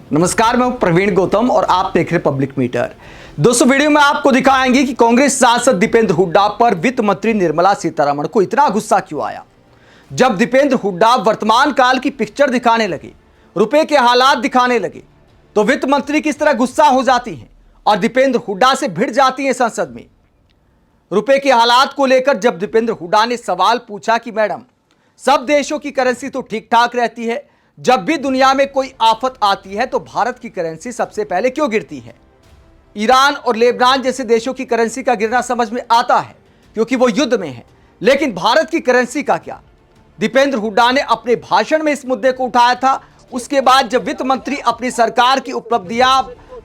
नमस्कार, मैं प्रवीण गौतम और आप देख रहे पब्लिक मीटर। दोस्तों, वीडियो में आपको दिखाएंगे कि कांग्रेस सांसद दीपेंद्र हुड्डा पर वित्त मंत्री निर्मला सीतारमण को इतना गुस्सा क्यों आया। जब दीपेंद्र हुड्डा वर्तमान काल की पिक्चर दिखाने लगे, रुपए के हालात दिखाने लगे, तो वित्त मंत्री किस तरह गुस्सा हो जाती हैं और दीपेंद्र हुड्डा से भिड़ जाती हैं संसद में। रुपए के हालात को लेकर जब दीपेंद्र हुड्डा ने सवाल पूछा कि मैडम, सब देशों की करेंसी तो ठीक ठाक रहती है, जब भी दुनिया में कोई आफत आती है तो भारत की करेंसी सबसे पहले क्यों गिरती है। ईरान और लेबनान जैसे देशों की करेंसी का गिरना समझ में आता है क्योंकि वो युद्ध में है, लेकिन भारत की करेंसी का क्या। दीपेंद्र हुड्डा ने अपने भाषण में इस मुद्दे को उठाया था। उसके बाद जब वित्त मंत्री अपनी सरकार की उपलब्धियां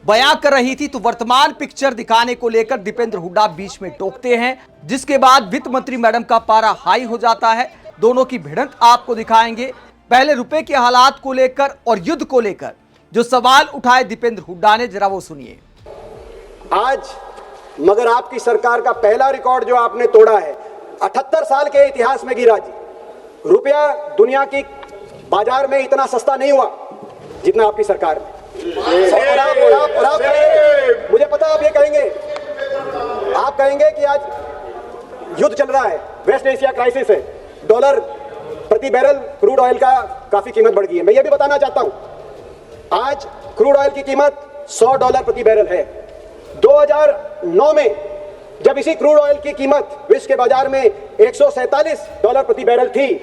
बयां कर रही थी तो वर्तमान पिक्चर दिखाने को लेकर दीपेंद्र हुड्डा बीच में टोकते हैं, जिसके बाद वित्त मंत्री मैडम का पारा हाई हो जाता है। दोनों की भिड़ंत आपको दिखाएंगे। पहले रुपए के हालात को लेकर और युद्ध को लेकर जो सवाल उठाए दीपेंद्र हुड्डा ने, जरा वो सुनिए। आज मगर आपकी सरकार का पहला रिकॉर्ड जो आपने तोड़ा है, 78 साल के इतिहास में गिरा जी। रुपया दुनिया की बाजार में इतना सस्ता नहीं हुआ जितना आपकी सरकार में। और आप मुझे पता आप ये कहेंगे, आप कहेंगे कि आज युद्ध चल रहा है, वेस्ट एशिया क्राइसिस है, डॉलर प्रति बैरल क्रूड ऑयल का काफी कीमत बढ़ गई है। मैं ये भी बताना चाहता हूं, आज क्रूड ऑयल की कीमत $100 प्रति बैरल है। 2009 में जब इसी क्रूड ऑयल की कीमत विश्व के बाजार में $147 प्रति बैरल थी,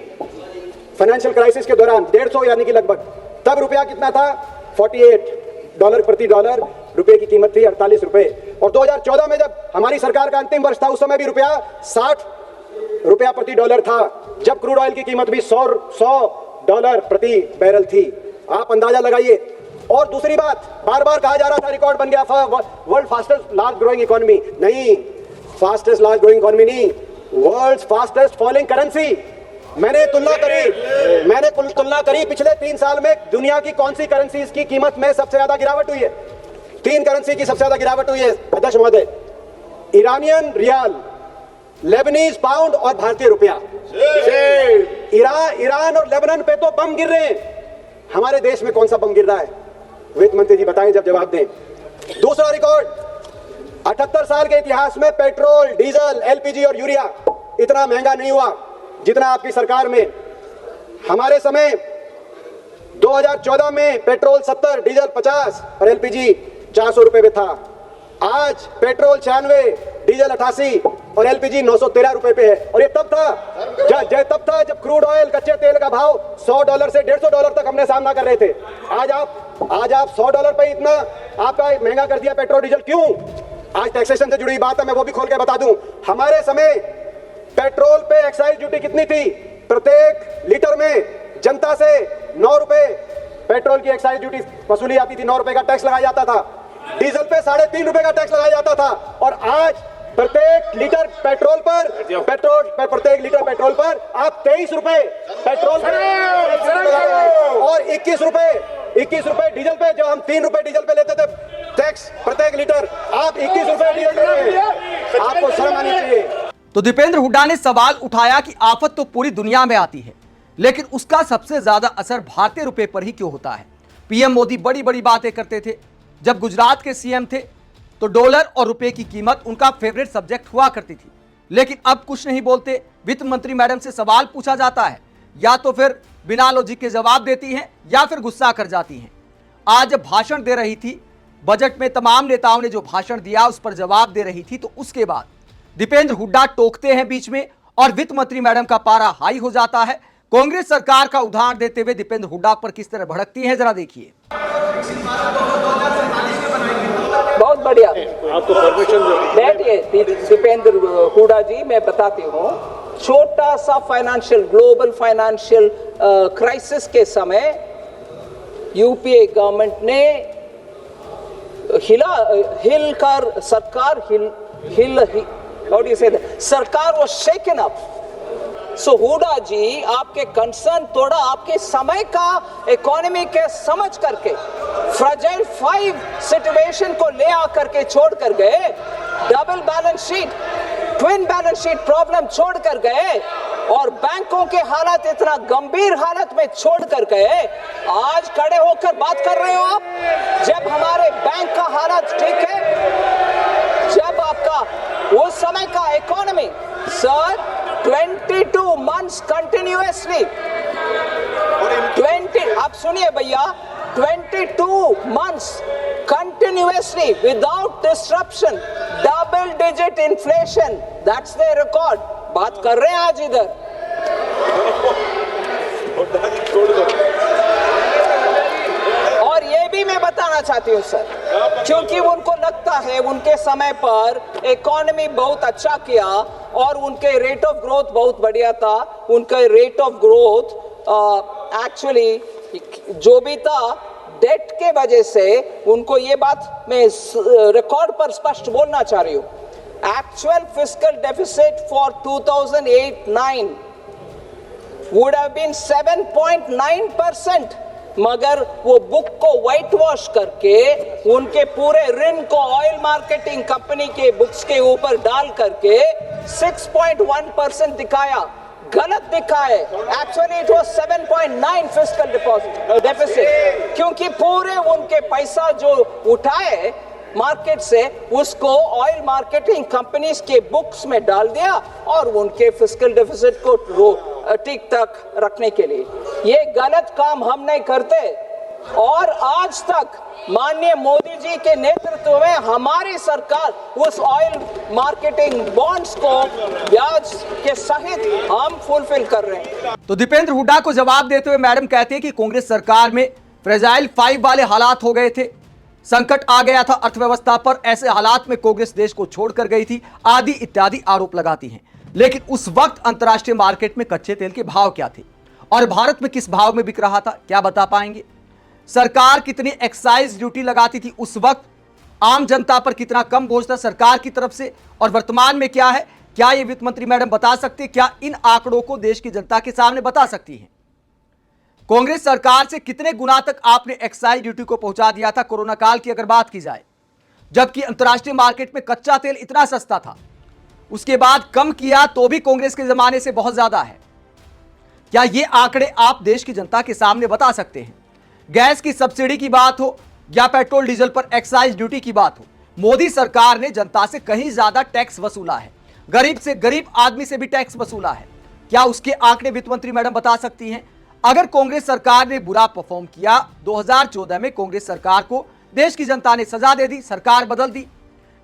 फाइनेंशियल क्राइसिस के दौरान 150 यानी कि लगभग, तब रुपया कितना था? $48 प्रति डॉलर रुपए की कीमत थी, 48 रुपए। और 2014 में जब हमारी सरकार का अंतिम वर्ष था, उस समय भी रुपया $60 प्रति डॉलर था, जब क्रूड ऑयल की कीमत भी $100 प्रति बैरल थी। आप अंदाजा लगाइए। और दूसरी बात, बार बार कहा जा रहा था रिकॉर्ड बन गया world fastest large growing economy. नहीं, फास्टेस्ट लार्ज ग्रोइंग इकोनॉमी नहीं, वर्ल्ड फास्टेस्ट फॉलिंग करेंसी। मैंने तुलना करी पिछले 3 साल में दुनिया की कौन सी करेंसी की कीमत में सबसे ज्यादा गिरावट हुई है। 3 करेंसी की सबसे ज्यादा गिरावट हुई है अध्यक्ष महोदय, ईरानियन रियाल, लेबनीज पाउंड और भारतीय रुपया। ईरान और लेबनान पे तो बम गिर रहे हैं, हमारे देश में कौन सा बम गिर रहा है? वित्त मंत्री जी बताएं जब जवाब दें। दूसरा रिकॉर्ड, 78 साल के इतिहास में पेट्रोल, डीजल, एलपीजी और यूरिया इतना महंगा नहीं हुआ जितना आपकी सरकार में। हमारे समय 2014 में पेट्रोल 70, डीजल 50 और एलपीजी 400 रुपए में था। आज पेट्रोल 96, डीजल 88 और एलपीजी 913 रुपए पे है। और ये तब था जब क्रूड ऑयल, कच्चे तेल का भाव $100 से $150 तक हमने सामना कर रहे थे। आज आप $100 पे इतना आपका महंगा कर दिया पेट्रोल डीजल। क्यों? आज टैक्सेशन से जुड़ी बात है, मैं वो भी खोल के बता दूं। हमारे समय पेट्रोल पे एक्साइज ड्यूटी कितनी थी? प्रत्येक लीटर में जनता से 9 रुपए पेट्रोल की एक्साइज ड्यूटी वसूली जाती थी, 9 रुपए का टैक्स लगाया जाता था। डीजल पे 3.5 रुपए का टैक्स लगाया जाता था। और आज प्रत्येक लीटर पेट्रोल पर आप 23 रुपए पेट्रोल और 21 रुपए डीजल पे, जो हम 3 रुपए डीजल पे लेते थे टैक्स प्रत्येक लीटर, आप 21 रुपए डीजल पे। आपको शर्म आनी चाहिए। तो दीपेंद्र हुड्डा ने सवाल उठाया कि आफत तो पूरी दुनिया में आती है, लेकिन उसका सबसे ज्यादा असर भारतीय रुपए पर ही क्यों होता है। पीएम मोदी बड़ी बड़ी बातें करते थे। जब गुजरात के सीएम थे तो डॉलर और रुपए की कीमत उनका फेवरेट सब्जेक्ट हुआ करती थी, लेकिन अब कुछ नहीं बोलते। वित्त मंत्री मैडम से सवाल पूछा जाता है, या तो फिर बिना लॉजिक के जवाब देती हैं या फिर गुस्सा कर जाती हैं। आज जब भाषण दे रही थी, बजट में तमाम नेताओं ने जो भाषण दिया उस पर जवाब दे रही थी, तो उसके बाद दीपेंद्र हुड्डा टोकते हैं बीच में और वित्त मंत्री मैडम का पारा हाई हो जाता है। कांग्रेस सरकार का उदाहरण देते हुए दीपेंद्र हुड्डा पर किस तरह भड़कती हैं, जरा देखिए। बहुत बढ़िया, आपको परमिशन बैठिए दीपेंद्र हुड्डा जी। मैं बताती हूँ, छोटा सा ग्लोबल फाइनेंशियल क्राइसिस के समय यूपीए गवर्नमेंट ने सरकार was shaken up। सो हुड्डा जी, आपके कंसर्न थोड़ा आपके समय का इकोनॉमी के समझ करके फ्रजाइल 5 सिचुएशन को ले आकर के छोड़ कर गए, double balance sheet, twin balance sheet problem छोड़ कर गए और बैंकों के हालत इतना गंभीर हालत में छोड़ कर गए। आज खड़े होकर बात कर रहे हो आप Sir, 22 months continuously. 20, आप सुनिए भैया, 22 months continuously without disruption, double digit inflation. That's their record. बात कर रहे हैं आज इधर. और ये भी मैं बताना चाहती हूँ सर, क्योंकि उनको लगता है उनके समय पर इकोनॉमी बहुत अच्छा किया और उनके रेट ऑफ ग्रोथ बहुत बढ़िया था. उनका रेट ऑफ ग्रोथ एक्चुअली जो भी था डेट के वजह से, उनको ये बात मैं रिकॉर्ड पर स्पष्ट बोलना चाह रही हूँ. Actual fiscal deficit for 2008-9 would have been 7.9%, मगर वो बुक को व्हाइट वॉश करके उनके पूरे ऋण को ऑयल मार्केटिंग कंपनी के बुक्स के ऊपर डाल करके 6.1% दिखाया. गलत दिखा है. Actually it was 7.9 fiscal deficit, क्योंकि पूरे उनके पैसा जो उठाए मार्केट से उसको ऑयल मार्केटिंग कंपनीज के बुक्स में डाल दिया और उनके फिस्कल डेफिसिट को ठीक तक रखने के लिए. ये गलत काम हम नहीं करते. और आज तक माननीय मोदी जी के नेतृत्व में हमारी सरकार उस ऑयल मार्केटिंग बॉन्ड्स को ब्याज के सहित हम फुलफिल कर रहे हैं. तो दीपेंद्र हुड्डा को जवाब देते हुए मैडम कहते हैं कि कांग्रेस सरकार में फ्रेजाइल 5 वाले हालात हो गए थे, संकट आ गया था अर्थव्यवस्था पर, ऐसे हालात में कांग्रेस देश को छोड़कर गई थी, आदि इत्यादि आरोप लगाती हैं. लेकिन उस वक्त अंतर्राष्ट्रीय मार्केट में कच्चे तेल के भाव क्या थे और भारत में किस भाव में बिक रहा था, क्या बता पाएंगे? सरकार कितनी एक्साइज ड्यूटी लगाती थी उस वक्त, आम जनता पर कितना कम बोझ था सरकार की तरफ से, और वर्तमान में क्या है? क्या ये वित्त मंत्री मैडम बता सकते हैं? क्या इन आंकड़ों को देश की जनता के सामने बता सकती हैं? कांग्रेस सरकार से कितने गुना तक आपने एक्साइज ड्यूटी को पहुंचा दिया था कोरोना काल की अगर बात की जाए, जबकि अंतर्राष्ट्रीय मार्केट में कच्चा तेल इतना सस्ता था, उसके बाद कम किया तो भी कांग्रेस के जमाने से बहुत ज्यादा है. क्या ये आंकड़े आप देश की जनता के सामने बता सकते हैं? गैस की सब्सिडी की बात हो या पेट्रोल डीजल पर एक्साइज ड्यूटी की बात हो, मोदी सरकार ने जनता से कहीं ज्यादा टैक्स वसूला है, गरीब से गरीब आदमी से भी टैक्स वसूला है. क्या उसके आंकड़े वित्त मंत्री मैडम बता सकती हैं? अगर कांग्रेस सरकार ने बुरा परफॉर्म किया, 2014 में कांग्रेस सरकार को देश की जनता ने सजा दे दी, सरकार बदल दी.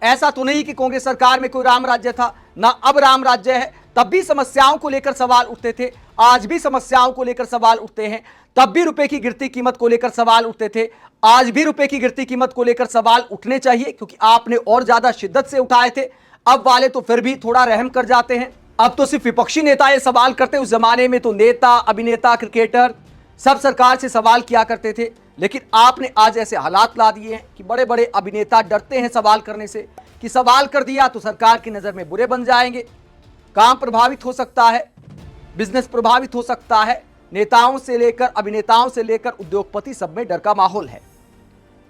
ऐसा तो नहीं कि कांग्रेस सरकार में कोई राम राज्य था, ना अब राम राज्य है. तब भी समस्याओं को लेकर सवाल उठते थे, आज भी समस्याओं को लेकर सवाल उठते हैं. तब भी रुपए की गिरती कीमत को लेकर सवाल उठते थे, आज भी रुपए की गिरती कीमत को लेकर सवाल उठने चाहिए, क्योंकि आपने और ज्यादा शिद्दत से उठाए थे. अब वाले तो फिर भी थोड़ा रहम कर जाते हैं. अब तो सिर्फ विपक्षी नेता ये सवाल करते. उस जमाने में तो नेता, अभिनेता, क्रिकेटर सब सरकार से सवाल किया करते थे. लेकिन आपने आज ऐसे हालात ला दिए हैं कि बड़े बड़े अभिनेता डरते हैं सवाल करने से, कि सवाल कर दिया तो सरकार की नजर में बुरे बन जाएंगे, काम प्रभावित हो सकता है, बिजनेस प्रभावित हो सकता है. नेताओं से लेकर अभिनेताओं से लेकर उद्योगपति सब में डर का माहौल है.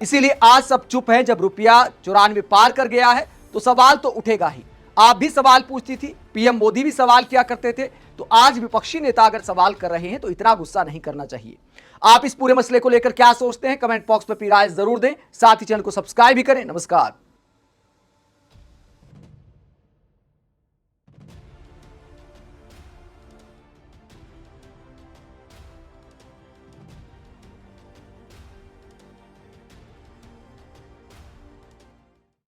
इसीलिए आज सब चुप हैं. जब रुपया 94 पार कर गया है तो सवाल तो उठेगा ही. आप भी सवाल पूछती थी, पीएम मोदी भी सवाल किया करते थे. तो आज विपक्षी नेता अगर सवाल कर रहे हैं तो इतना गुस्सा नहीं करना चाहिए. आप इस पूरे मसले को लेकर क्या सोचते हैं? कमेंट बॉक्स में अपनी राय जरूर दें. साथ ही चैनल को सब्सक्राइब भी करें. नमस्कार.